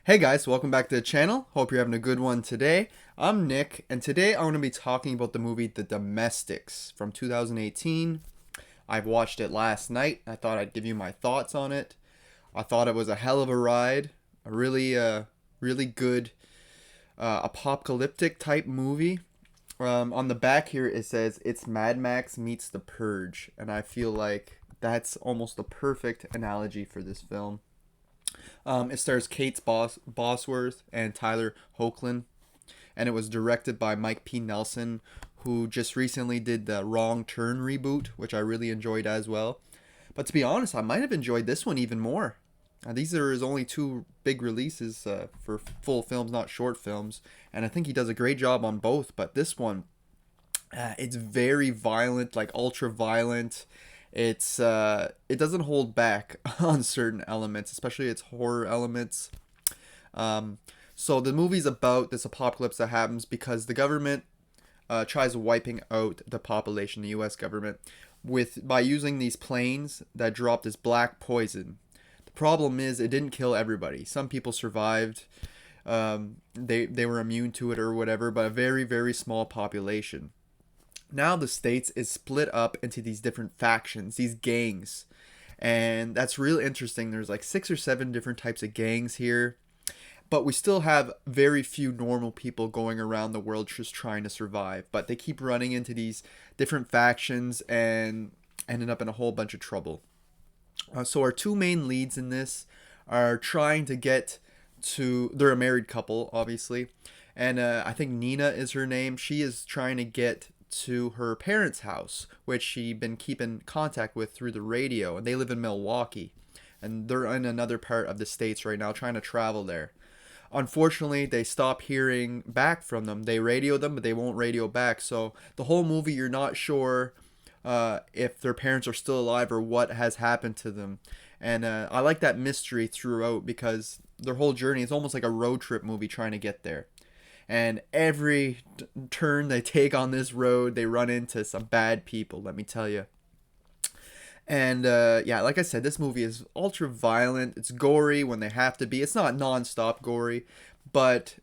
Hey guys, welcome back to the channel. Hope you're having a good one today. I'm Nick, and today I'm going to be talking about the movie The Domestics from 2018. I've watched it last night. I thought I'd give you my thoughts on it. I thought it was a hell of a ride, a really good apocalyptic type movie. On the back here it says it's Mad Max meets The Purge, and I feel like that's almost the perfect analogy for this film. It stars Bosworth and Tyler Hoechlin, and it was directed by Mike P. Nelson, who just recently did the Wrong Turn reboot, which I really enjoyed as well. But to be honest, I might have enjoyed this one even more. These are his only two big releases for full films, not short films, and I think he does a great job on both. But this one, it's very violent, like ultra violent. It doesn't hold back on certain elements, especially its horror elements. Um, so the movie's about this apocalypse that happens because the government tries wiping out the population, the U.S. government, with by using these planes that drop this black poison. The problem is it didn't kill everybody. Some people survived. They were immune to it or whatever, but a very small population. Now the states is split up into these different factions, these gangs, and that's real interesting. There's like 6 or 7 different types of gangs here, but we still have very few normal people going around the world just trying to survive, but they keep running into these different factions and ending up in a whole bunch of trouble. So our two main leads in this are trying to get to, they're a married couple obviously, and I think Nina is her name. She is trying to get to her parents' house, which she'd been keeping contact with through the radio, and they live in Milwaukee, and they're in another part of the states right now trying to travel there. Unfortunately, they stop hearing back from them. They radio them, but they won't radio back. So the whole movie, you're not sure if their parents are still alive or what has happened to them. And I like that mystery throughout because their whole journey is almost like a road trip movie trying to get there. And every turn they take on this road, they run into some bad people, let me tell you. And yeah, like I said, this movie is ultra violent. It's gory when they have to be. It's not non-stop gory, but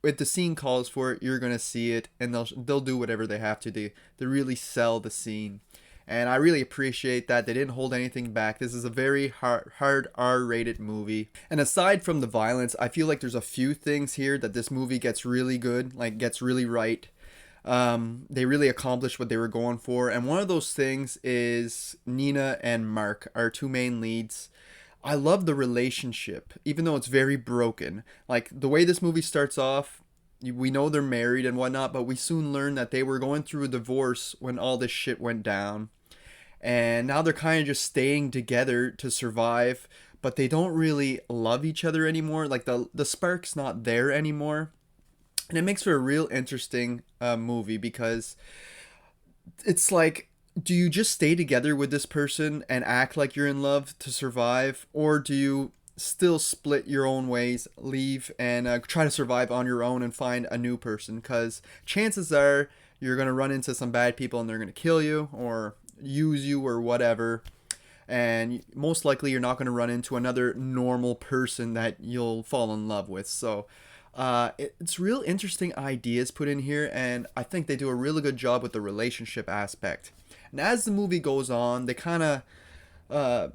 if the scene calls for it, you're gonna see it, and they'll do whatever they have to do to really sell the scene. And I really appreciate that they didn't hold anything back. This is a very hard R-rated movie. And aside from the violence, I feel like there's a few things here that this movie gets really good, like gets really right. They really accomplished what they were going for. And one of those things is Nina and Mark, our two main leads. I love the relationship, even though it's very broken. Like the way this movie starts off, we know they're married and whatnot, but we soon learn that they were going through a divorce when all this shit went down. And now they're kind of just staying together to survive, but they don't really love each other anymore. Like the spark's not there anymore. And it makes for a real interesting movie because it's like, do you just stay together with this person and act like you're in love to survive? Or do you still split your own ways, leave, and try to survive on your own and find a new person? Because chances are you're going to run into some bad people and they're going to kill you or use you or whatever. And most likely you're not going to run into another normal person that you'll fall in love with. So it's real interesting ideas put in here, and I think they do a really good job with the relationship aspect. And as the movie goes on, they kind of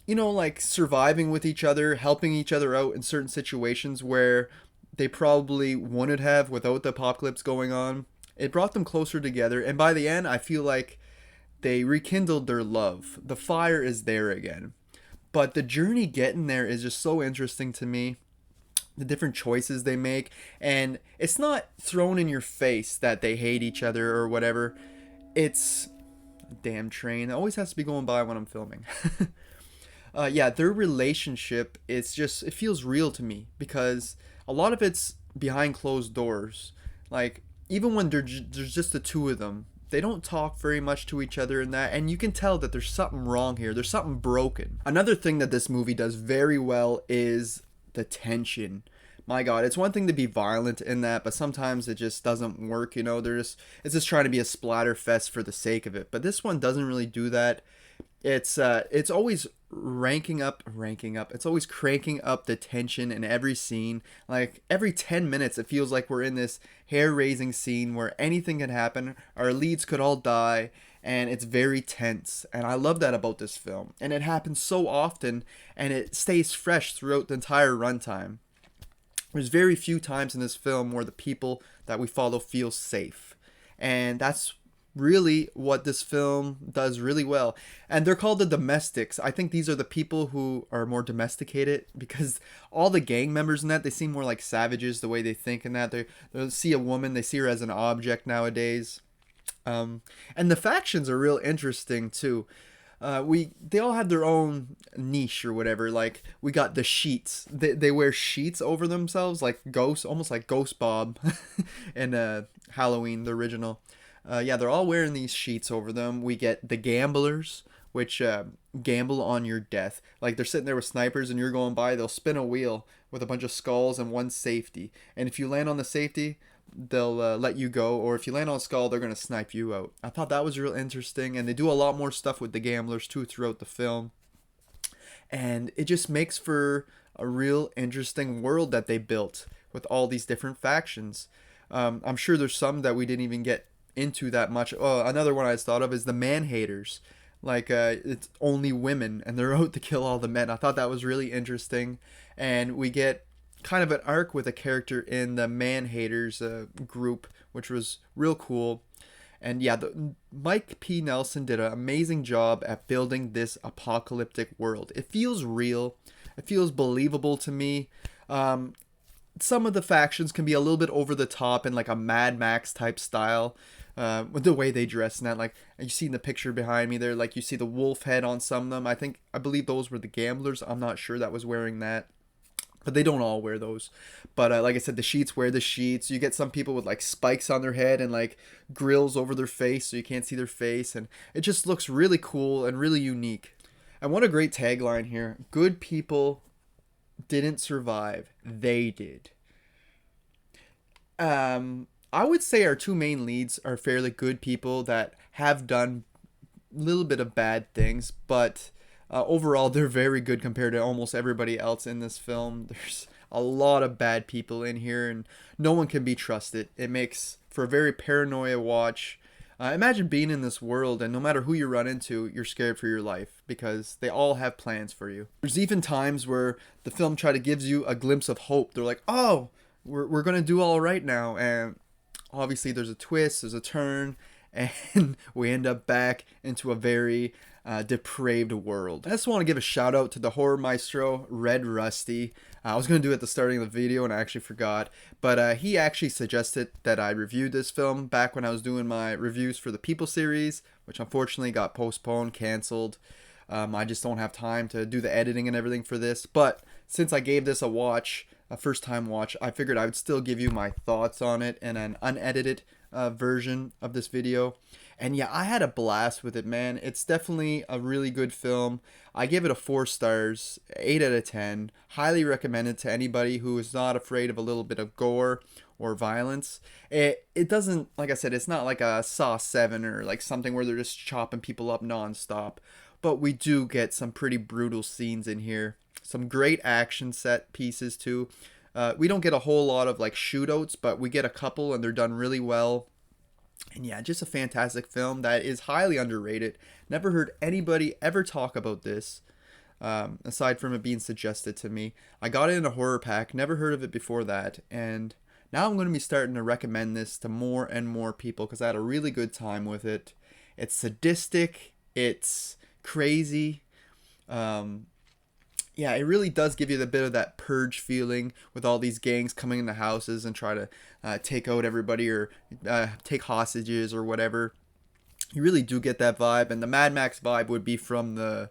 like surviving with each other, helping each other out in certain situations where they probably wouldn't have without the apocalypse going on. It brought them closer together, and by the end, I feel like they rekindled their love. The fire is there again. But the journey getting there is just so interesting to me. The different choices they make, and it's not thrown in your face that they hate each other or whatever. It's a damn train. It always has to be going by when I'm filming. Yeah, their relationship, it feels real to me because a lot of it's behind closed doors. Like, even when there's just the two of them, they don't talk very much to each other in that, and you can tell that there's something wrong here. There's something broken. Another thing that this movie does very well is the tension. My god, it's one thing to be violent in that, but sometimes it just doesn't work, it's just trying to be a splatter fest for the sake of it. But this one doesn't really do that. It's always ranking up. It's always cranking up the tension in every scene. Like every 10 minutes, it feels like we're in this hair-raising scene where anything can happen. Our leads could all die, and it's very tense. And I love that about this film. And it happens so often, and it stays fresh throughout the entire runtime. There's very few times in this film where the people that we follow feel safe. And that's really what this film does really well. And they're called the domestics. I think these are the people who are more domesticated, because all the gang members in that, they seem more like savages the way they think in that. They see a woman, they see her as an object nowadays. And the factions are real interesting too. They all have their own niche or whatever. Like we got the sheets. They wear sheets over themselves like ghosts, almost like Ghost Bob in Halloween, the original. Yeah, they're all wearing these sheets over them. We get the gamblers, which gamble on your death. Like they're sitting there with snipers and you're going by, they'll spin a wheel with a bunch of skulls and one safety. And if you land on the safety, they'll let you go. Or if you land on a skull, they're going to snipe you out. I thought that was real interesting. And they do a lot more stuff with the gamblers too throughout the film. And it just makes for a real interesting world that they built with all these different factions. I'm sure there's some that we didn't even get into that much. Oh, another one I thought of is the man haters. Like it's only women and they're out to kill all the men. I thought that was really interesting. And we get kind of an arc with a character in the man haters group, which was real cool. And yeah, Mike P. Nelson did an amazing job at building this apocalyptic world. It feels real. It feels believable to me. Some of the factions can be a little bit over the top in like a Mad Max type style. With the way they dress and that, like you see in the picture behind me there, like you see the wolf head on some of them. I believe those were the gamblers. I'm not sure that was wearing that, but they don't all wear those. But like I said, the sheets wear the sheets. You get some people with like spikes on their head and like grills over their face so you can't see their face, and it just looks really cool and really unique. And what a great tagline here: good people didn't survive, they did. I would say our two main leads are fairly good people that have done a little bit of bad things, but overall they're very good compared to almost everybody else in this film. There's a lot of bad people in here and no one can be trusted. It makes for a very paranoia watch. Imagine being in this world and no matter who you run into, you're scared for your life because they all have plans for you. There's even times where the film try to gives you a glimpse of hope. They're like, oh, we're going to do all right now. And obviously there's a twist, there's a turn, and we end up back into a very depraved world. I just want to give a shout out to the horror maestro, Red Rusty. I was going to do it at the starting of the video and I actually forgot, but he actually suggested that I review this film back when I was doing my reviews for the People series, which unfortunately got postponed, canceled. I just don't have time to do the editing and everything for this, but since I gave this a first time watch, I figured I would still give you my thoughts on it in an unedited version of this video. And yeah, I had a blast with it, man. It's definitely a really good film. I give it a 4 stars, 8 out of 10. Highly recommended to anybody who is not afraid of a little bit of gore or violence. It doesn't, like I said, it's not like a Saw 7 or like something where they're just chopping people up nonstop. But we do get some pretty brutal scenes in here. Some great action set pieces too. We don't get a whole lot of like shootouts, but we get a couple and they're done really well. And yeah, just a fantastic film that is highly underrated. Never heard anybody ever talk about this, aside from it being suggested to me. I got it in a horror pack, never heard of it before that, and now I'm going to be starting to recommend this to more and more people because I had a really good time with it. It's sadistic, it's crazy. Yeah, it really does give you the bit of that Purge feeling with all these gangs coming into houses and try to take out everybody or take hostages or whatever. You really do get that vibe, and the Mad Max vibe would be from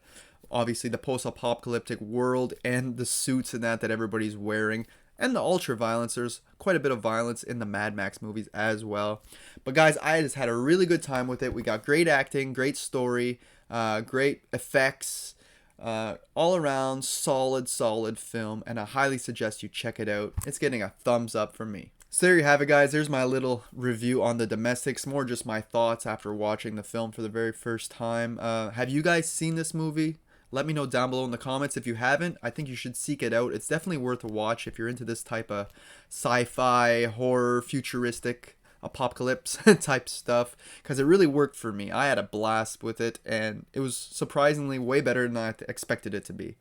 obviously the post-apocalyptic world and the suits and that everybody's wearing. And the ultra-violence, there's quite a bit of violence in the Mad Max movies as well. But guys, I just had a really good time with it. We got great acting, great story, great effects. All around solid film, and I highly suggest you check it out. It's getting a thumbs up from me. So there you have it, guys. There's my little review on the Domestics, more just my thoughts after watching the film for the very first time. Have you guys seen this movie? Let me know down below in the comments if you haven't. I think you should seek it out. It's definitely worth a watch if you're into this type of sci-fi, horror, futuristic, apocalypse type stuff, because it really worked for me. I had a blast with it, and it was surprisingly way better than I expected it to be,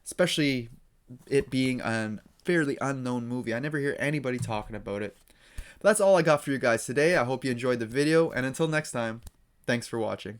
especially it being a fairly unknown movie. I never hear anybody talking about it. But that's all I got for you guys today. I hope you enjoyed the video, and until next time, thanks for watching.